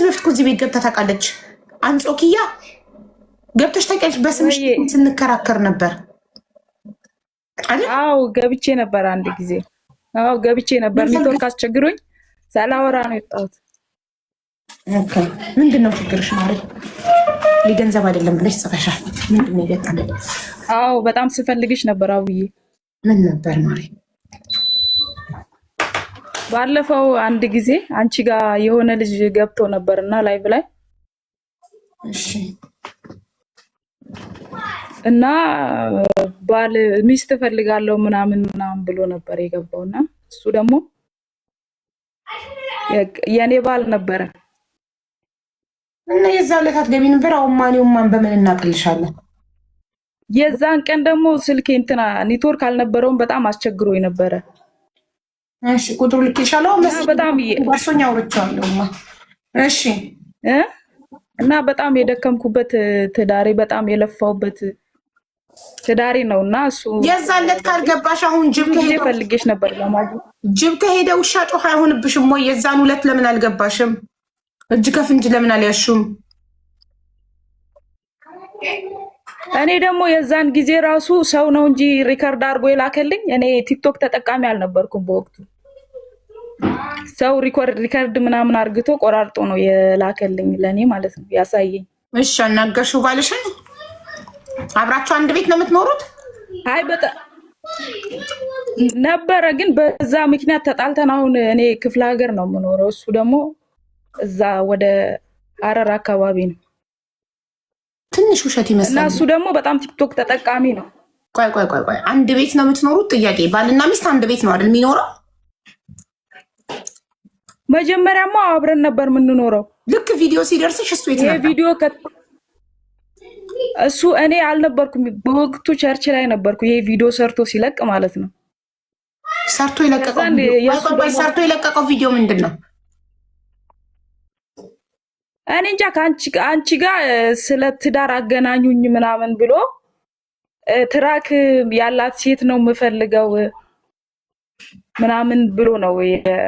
ከዚህ በፊት እዚህ ቤት ገብታ ታውቃለች። አንጾኪያ ገብተሽ ታውቂያለሽ? በስምሽ ስንከራከር ነበር። አዎ ገብቼ ነበር አንድ ጊዜ። አዎ ገብቼ ነበር። ኔትወርክ አስቸግሮኝ ሳላወራ ነው የወጣሁት። ኦኬ ምንድነው ችግርሽ ማለት? ለገንዘብ አይደለም ብለሽ ጽፈሻል። ምንድነው የገጠመኝ? አዎ በጣም ስፈልግሽ ነበር አውዬ። ምን ነበር ማሪ? ባለፈው አንድ ጊዜ አንቺ ጋር የሆነ ልጅ ገብቶ ነበርና ላይቭ ላይ እሺ እና ባል ሚስት ፈልጋለሁ ምናምን ብሎ ነበር የገባውና እሱ ደግሞ የኔ ባል ነበረ እና የዛን ዕለት አትገቢ ነበር። አሁን ማን በምን እናቅልሻለን? የዛን ቀን ደግሞ ስልኬ እንትና ኔትወርክ አልነበረውም። በጣም አስቸግሮኝ ነበረ። እሺ ቁጥሩ ልክልሻለሁ። በጣም ባርሶኛ አውርቻለሁማ። እሺ እና በጣም የደከምኩበት ትዳሬ በጣም የለፋውበት ትዳሬ ነውና እሱ የዛን ዕለት ካልገባሽ አሁን ጅብ ከሄደ ፈልጌሽ ነበር ለማለት ጅብ ከሄደ ውሻ ጮኸ አይሆንብሽም ወይ? የዛን ዕለት ለምን አልገባሽም? እጅ ከፍንጅ ለምን አልያሹም? እኔ ደግሞ የዛን ጊዜ ራሱ ሰው ነው እንጂ ሪከርድ አድርጎ የላከልኝ። እኔ ቲክቶክ ተጠቃሚ አልነበርኩም በወቅቱ። ሰው ሪከርድ ምናምን አርግቶ ቆራርጦ ነው የላከልኝ ለኔ ማለት ነው ያሳየኝ። እሺ አናገርሽው ባልሽን? አብራችሁ አንድ ቤት ነው የምትኖሩት? አይ በጣም ነበረ፣ ግን በዛ ምክንያት ተጣልተን አሁን እኔ ክፍለ ሀገር ነው የምኖረው፣ እሱ ደግሞ እዛ ወደ ሐረር አካባቢ ነው። ትንሽ ውሸት ይመስላል። እና እሱ ደግሞ በጣም ቲክቶክ ተጠቃሚ ነው። ቆይ አንድ ቤት ነው የምትኖሩት? ጥያቄ ባልና ሚስት አንድ ቤት ነው አይደል የሚኖረው? መጀመሪያማ አብረን ነበር የምንኖረው። ልክ ቪዲዮ ሲደርስሽ እሱ የት ነበር? ቪዲዮ እሱ እኔ አልነበርኩም በወቅቱ ቸርች ላይ ነበርኩ። ይሄ ቪዲዮ ሰርቶ ሲለቅ ማለት ነው። ሰርቶ የለቀቀው ቪዲዮ ምንድን ነው? እኔ እንጃ። ከአንቺ ጋር ስለ ትዳር አገናኙኝ ምናምን ብሎ ትራክ ያላት ሴት ነው የምፈልገው ምናምን ብሎ ነው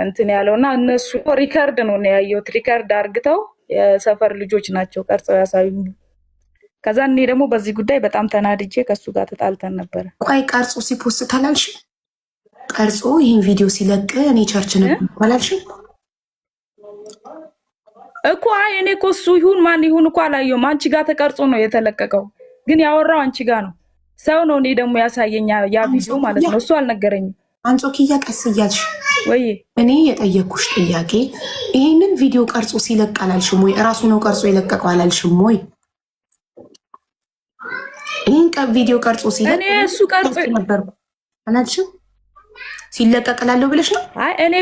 እንትን ያለውና እነሱ ሪከርድ ነው ያየሁት። ሪከርድ አርግተው የሰፈር ልጆች ናቸው ቀርጸው ያሳዩኝ። ከዛ እኔ ደግሞ በዚህ ጉዳይ በጣም ተናድጄ ከሱ ጋር ተጣልተን ነበር። ቆይ ቀርጾ ሲፖስት አላልሽ? ቀርጾ ይሄን ቪዲዮ ሲለቅ እኔ ቸርች ነው አላልሽ እኮ? አይ እኔ እኮ እሱ ይሁን ማን ይሁን እኮ አላየሁም። አንቺ ጋር ተቀርጾ ነው የተለቀቀው፣ ግን ያወራው አንቺ ጋር ነው። ሰው ነው እኔ ደግሞ ያሳየኛ ያ ቪዲዮ ማለት ነው። እሱ አልነገረኝም። አንጾኪያ ቀስ እያልሽ ወይ እኔ የጠየኩሽ ጥያቄ ይሄንን ቪዲዮ ቀርጾ ሲለቅ አላልሽም ወይ? እራሱ ነው ቀርጾ የለቀቀው አላልሽም ወይ? ይሄን ቪዲዮ ቀርጾ ሲለቅ እኔ እሱ ቀርጾ ነበርኩ አላልሽም? ሲለቀቅላለሁ ብለሽ ነው? አይ እኔ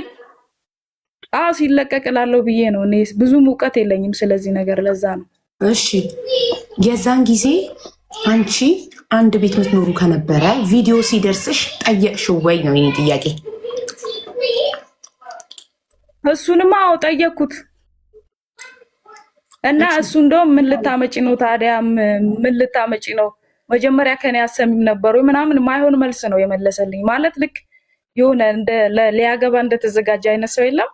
ሲለቀቅላለሁ ብዬ ነው። እኔ ብዙም እውቀት የለኝም ስለዚህ ነገር፣ ለዛ ነው። እሺ የዛን ጊዜ አንቺ አንድ ቤት የምትኖሩ ከነበረ ቪዲዮ ሲደርስሽ ጠየቅሽው ወይ ነው የኔ ጥያቄ። እሱንማ ጠየቅኩት እና እሱ እንደውም ምን ልታመጪ ነው ታዲያ? ምን ልታመጪ ነው? መጀመሪያ ከኔ አሰሚም ነበሩ ምናምን ማይሆን መልስ ነው የመለሰልኝ። ማለት ልክ የሆነ ሊያገባ እንደተዘጋጀ አይነት ሰው የለም።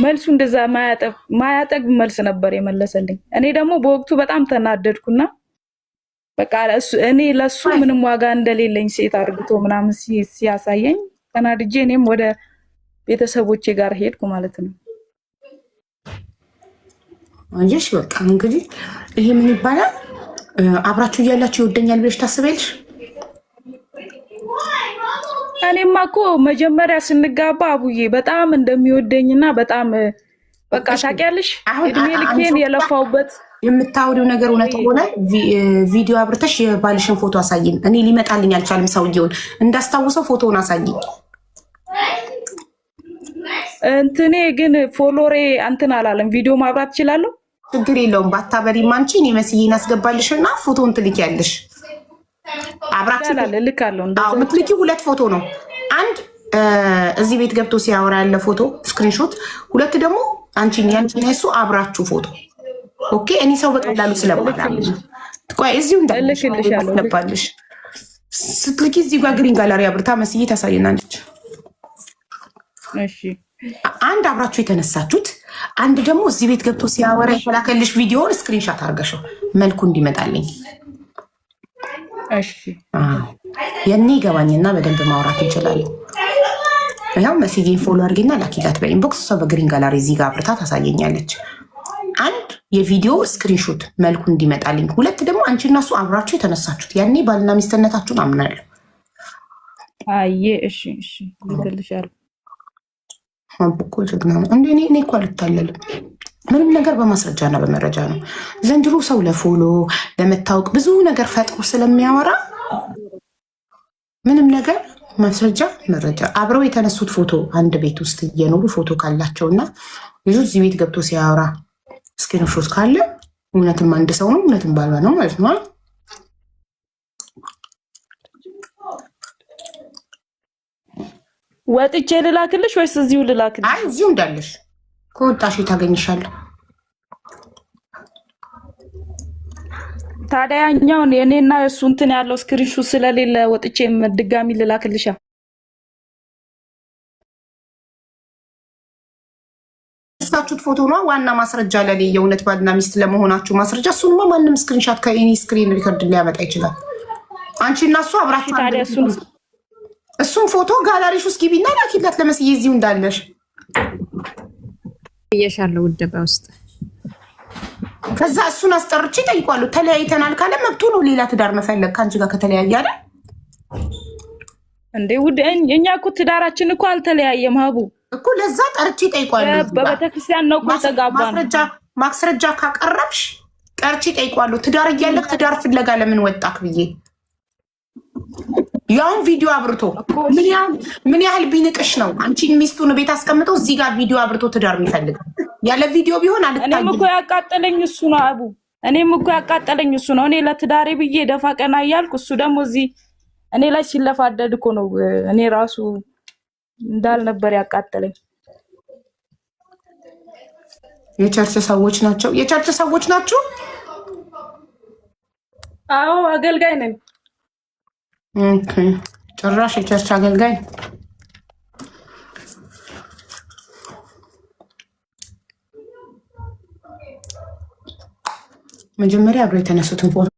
መልሱ እንደዛ ማያጠግብ መልስ ነበር የመለሰልኝ። እኔ ደግሞ በወቅቱ በጣም ተናደድኩና በቃ እኔ ለሱ ምንም ዋጋ እንደሌለኝ ሴት አርግቶ ምናምን ሲያሳየኝ ተናድጄ እኔም ወደ ቤተሰቦቼ ጋር ሄድኩ ማለት ነው። አንቺስ በቃ እንግዲህ ይሄ ምን ይባላል? አብራችሁ እያላችሁ ይወደኛል ብለሽ ታስበልሽ? እኔማ እኮ መጀመሪያ ስንጋባ አቡዬ በጣም እንደሚወደኝና በጣም በቃ ታውቂያለሽ፣ እድሜ ልኬን የለፋውበት የምታወሪው ነገር እውነት ሆነ ቪዲዮ አብርተሽ የባልሽን ፎቶ አሳይን። እኔ ሊመጣልኝ አልቻለም። ሰውየውን እንዳስታውሰው ፎቶውን አሳይኝ። እንትኔ ግን ፎሎሬ እንትን አላለም። ቪዲዮ ማብራት እችላለሁ። ችግር የለውም። ባታበሪም አንቺ እኔ መስዬን አስገባልሽና ፎቶውን ትልኪያለሽ። አብራችሁ ልካለሁ። ምትልኪ ሁለት ፎቶ ነው። አንድ እዚህ ቤት ገብቶ ሲያወራ ያለ ፎቶ ስክሪንሾት፣ ሁለት ደግሞ አንቺን ያንቺን እሱ አብራችሁ ፎቶ። ኦኬ እኔ ሰው በቀላሉ ስለማላምሽ ቆይ እዚሁ እንዳልልሽ ስትልኪ እዚህ ጋር ግሪን ጋላሪ አብርታ መስዬ ታሳየናለች። እሺ አንድ አብራችሁ የተነሳችሁት አንድ ደግሞ እዚህ ቤት ገብቶ ሲያወራ የተላከልሽ ቪዲዮውን ስክሪንሻት አድርገሽው መልኩ እንዲመጣልኝ። እሺ የኔ ይገባኝና በደንብ ማውራት እንችላለን። ያው መስዬን ፎሎ አድርጊና ላኪላት በኢንቦክስ። እሷ በግሪን ጋላሪ እዚህ ጋር አብርታ ታሳየኛለች። አንድ የቪዲዮ ስክሪንሾት መልኩ እንዲመጣልኝ፣ ሁለት ደግሞ አንቺ እና እሱ አብራችሁ የተነሳችሁት ያኔ ባልና ሚስትነታችሁን አምናለሁ። አየ እሺ ልገልሻለሁ። አብቆ ጀግና ነው እንዴ! እኔ እኮ አልታለልም። ምንም ነገር በማስረጃና በመረጃ ነው። ዘንድሮ ሰው ለፎሎ ለመታወቅ ብዙ ነገር ፈጥሮ ስለሚያወራ ምንም ነገር ማስረጃ መረጃ። አብረው የተነሱት ፎቶ አንድ ቤት ውስጥ እየኖሩ ፎቶ ካላቸው እና ልጁ እዚህ ቤት ገብቶ ሲያወራ ስክሪንሾት ካለ እውነትም አንድ ሰው ነው፣ እውነትም ባሏ ነው ማለት ነው። ወጥቼ ልላክልሽ ወይስ እዚሁ ልላክልሽ? አይ እዚሁ እንዳለሽ ከወጣሽ ታገኝሻለሁ። ታዲያ ያኛውን የኔና እሱ እንትን ያለው ስክሪንሾት ስለሌለ ወጥቼ ድጋሚ ልላክልሻ? ሳችሁት ፎቶ ነው ዋና ማስረጃ ለኔ የእውነት ባልና ሚስት ለመሆናችሁ ማስረጃ። እሱንማ ማንም ስክሪንሻት ከእኔ ስክሪን ሪከርድ ሊያመጣ ይችላል። አንቺ እና እሱ አብራችሁ ታዲያ እሱን ፎቶ ጋላሪሽ ውስጥ ግቢና ላኪላት ለመስዬ እዚሁ እንዳለሽ እየሻለው ውደባ ውስጥ። ከዛ እሱን አስጠርቼ ጠይቋለሁ። ተለያይተናል ካለ መብቱ ነው ሌላ ትዳር መፈለግ ከአንቺ ጋር ከተለያየ አይደል እንዴ? ውድ እኛ እኮ ትዳራችን እኮ አልተለያየም ሀቡ እኮ። ለዛ ጠርቼ ጠይቋለሁ። በቤተክርስቲያን ነው እኮ ተጋባን። ማስረጃ ካቀረብሽ ጠርቼ ጠይቋለሁ። ትዳር እያለክ ትዳር ፍለጋ ለምን ወጣክ ብዬ ያውን ቪዲዮ አብርቶ ምን ያህል ቢንቅሽ ነው አንቺን ሚስቱን ቤት አስቀምጦ እዚህ ጋር ቪዲዮ አብርቶ ትዳር የሚፈልግ? ያለ ቪዲዮ ቢሆን አልታየም። እኔም እኮ ያቃጠለኝ እሱ ነው አቡ። እኔም እኮ ያቃጠለኝ እሱ ነው። እኔ ለትዳሬ ብዬ ደፋ ቀና እያልኩ እሱ ደግሞ እዚህ እኔ ላይ ሲለፋደድ እኮ ነው እኔ ራሱ እንዳልነበር ያቃጠለኝ። የቸርች ሰዎች ናቸው። የቸርች ሰዎች ናቸው። አዎ አገልጋይ ነኝ። ኦኬ ጭራሽ የቸርች አገልጋይ። መጀመሪያ አብረው የተነሱትን ፎቶ